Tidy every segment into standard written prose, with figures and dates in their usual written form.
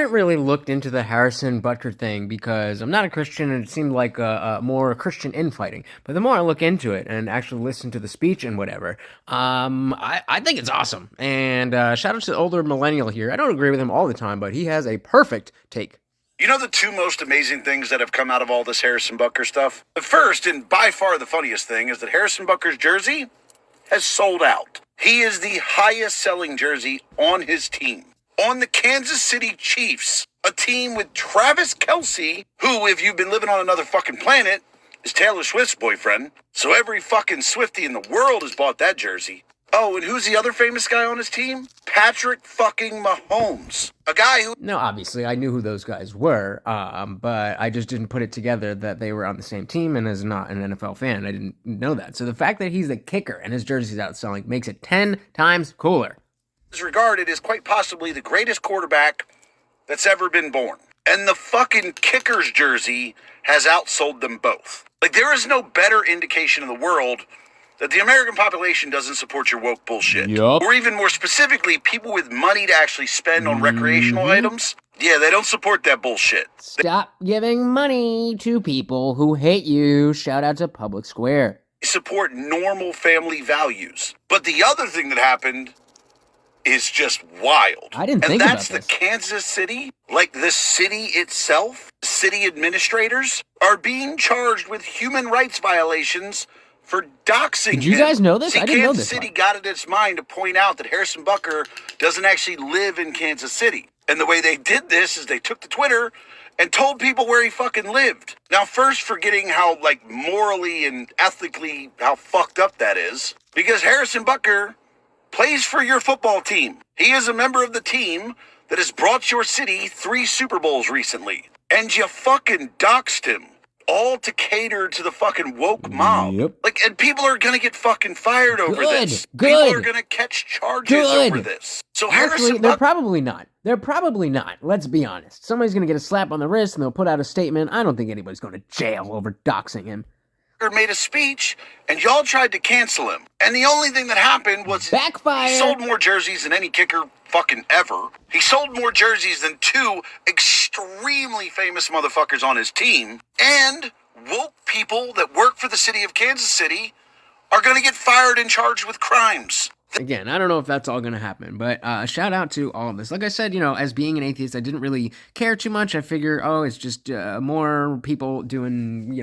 haven't really looked into the Harrison Butker thing because I'm not a Christian and it seemed like a more Christian infighting. But the more I look into it and actually listen to the speech and whatever, I think it's awesome. And shout out to the older millennial here. I don't agree with him all the time, but he has a perfect take. You know the two most amazing things that have come out of all this Harrison Butker stuff? The first, and by far the funniest thing, is that Harrison Butker's jersey has sold out. He is the highest selling jersey on his team. On the Kansas City Chiefs, a team with Travis Kelce, who, if you've been living on another fucking planet, is Taylor Swift's boyfriend. So every fucking Swiftie in the world has bought that jersey. Oh, and who's the other famous guy on his team? Patrick fucking Mahomes. A guy who... No, obviously, I knew who those guys were, but I just didn't put it together that they were on the same team, and as not an NFL fan, I didn't know that. So the fact that he's a kicker and his jersey's outselling makes it 10 times cooler. is regarded as quite possibly the greatest quarterback that's ever been born. And the fucking kicker's jersey has outsold them both. Like, there is no better indication in the world that the American population doesn't support your woke bullshit. Yup. Or even more specifically, people with money to actually spend on recreational items. Yeah, they don't support that bullshit. Stop giving money to people who hate you. Shout out to Public Square. They support normal family values. But the other thing that happened is just wild. I didn't think about this. And that's the Kansas City, like the city itself, city administrators are being charged with human rights violations for doxing Did you guys know this? See, I didn't know Kansas this City part. got it in its mind to point out that Harrison Butker doesn't actually live in Kansas City. And the way they did this is they took to Twitter and told people where he fucking lived. Now, first, forgetting how, like, morally and ethically how fucked up that is, because Harrison Butker plays for your football team. He is a member of the team that has brought your city 3 Super Bowls recently. And you fucking doxed him. All to cater to the fucking woke mob. Yep. Like, and people are gonna get fucking fired over this. Good. People are gonna catch charges over this. So Actually, Harrison they're Butker... probably not. They're probably not. Let's be honest. Somebody's going to get a slap on the wrist and they'll put out a statement. I don't think anybody's going to jail over doxing him. made a speech, and y'all tried to cancel him. And the only thing that happened was... Backfire! He sold more jerseys than any kicker fucking ever. He sold more jerseys than 2 extremely famous motherfuckers on his team. And woke people that work for the city of Kansas City are going to get fired and charged with crimes. Again, I don't know if that's all going to happen, but shout out to all of this. Like I said, as being an atheist, I didn't really care too much. I figure, it's just more people doing,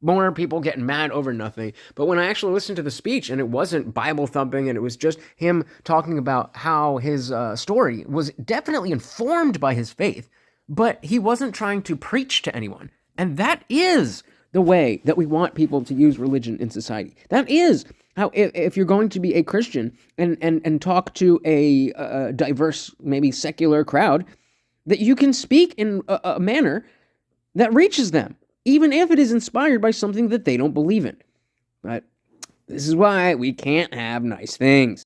more people getting mad over nothing. But when I actually listened to the speech, and it wasn't Bible thumping, and it was just him talking about how his story was definitely informed by his faith, but he wasn't trying to preach to anyone. And that is the way that we want people to use religion in society. That is how, if you're going to be a Christian and talk to a diverse, maybe secular crowd, that you can speak in a manner that reaches them, even if it is inspired by something that they don't believe in. But this is why we can't have nice things.